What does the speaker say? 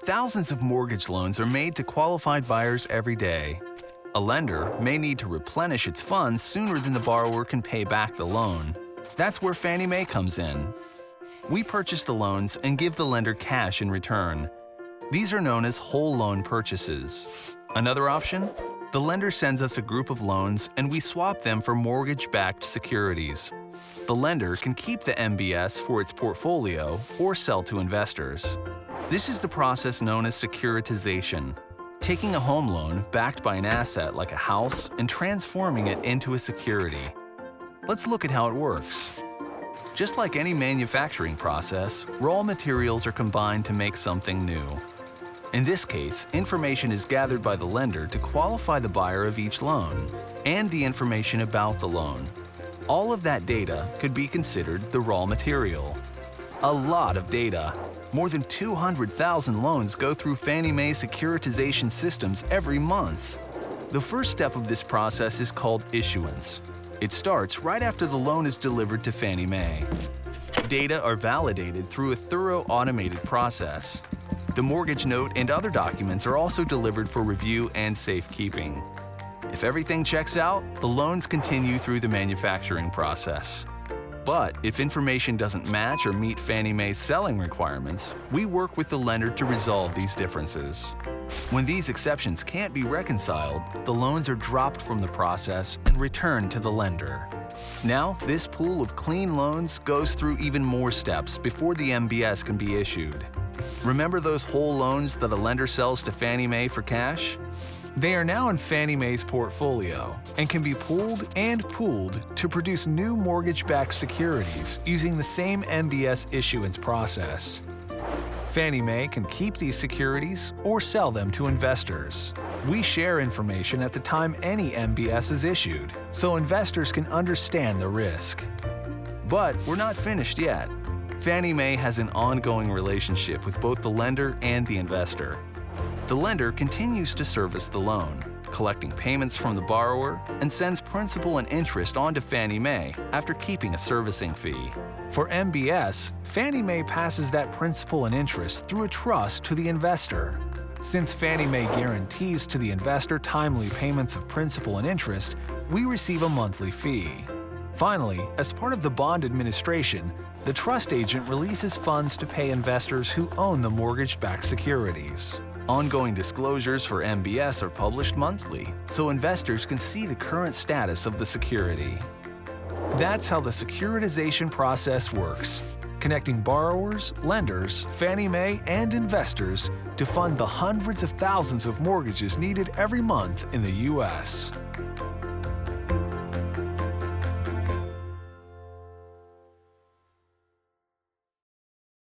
Thousands of mortgage loans are made to qualified buyers every day. A lender may need to replenish its funds sooner than the borrower can pay back the loan. That's where Fannie Mae comes in. We purchase the loans and give the lender cash in return. These are known as whole loan purchases. Another option? The lender sends us a group of loans and we swap them for mortgage-backed securities. The lender can keep the MBS for its portfolio or sell to investors. This is the process known as securitization, taking a home loan backed by an asset like a house and transforming it into a security. Let's look at how it works. Just like any manufacturing process, raw materials are combined to make something new. In this case, information is gathered by the lender to qualify the buyer of each loan, and the information about the loan. All of that data could be considered the raw material. A lot of data. More than 200,000 loans go through Fannie Mae securitization systems every month. The first step of this process is called issuance. It starts right after the loan is delivered to Fannie Mae. Data are validated through a thorough automated process. The mortgage note and other documents are also delivered for review and safekeeping. If everything checks out, the loans continue through the manufacturing process. But if information doesn't match or meet Fannie Mae's selling requirements, we work with the lender to resolve these differences. When these exceptions can't be reconciled, the loans are dropped from the process and returned to the lender. Now, this pool of clean loans goes through even more steps before the MBS can be issued. Remember those whole loans that a lender sells to Fannie Mae for cash? They are now in Fannie Mae's portfolio and can be pulled and pooled to produce new mortgage-backed securities using the same MBS issuance process. Fannie Mae can keep these securities or sell them to investors. We share information at the time any MBS is issued, so investors can understand the risk. But we're not finished yet. Fannie Mae has an ongoing relationship with both the lender and the investor. The lender continues to service the loan, collecting payments from the borrower, and sends principal and interest on to Fannie Mae after keeping a servicing fee. For MBS, Fannie Mae passes that principal and interest through a trust to the investor. Since Fannie Mae guarantees to the investor timely payments of principal and interest, we receive a monthly fee. Finally, as part of the bond administration, the trust agent releases funds to pay investors who own the mortgage-backed securities. Ongoing disclosures for MBS are published monthly, so investors can see the current status of the security. That's how the securitization process works, connecting borrowers, lenders, Fannie Mae, and investors to fund the hundreds of thousands of mortgages needed every month in the U.S.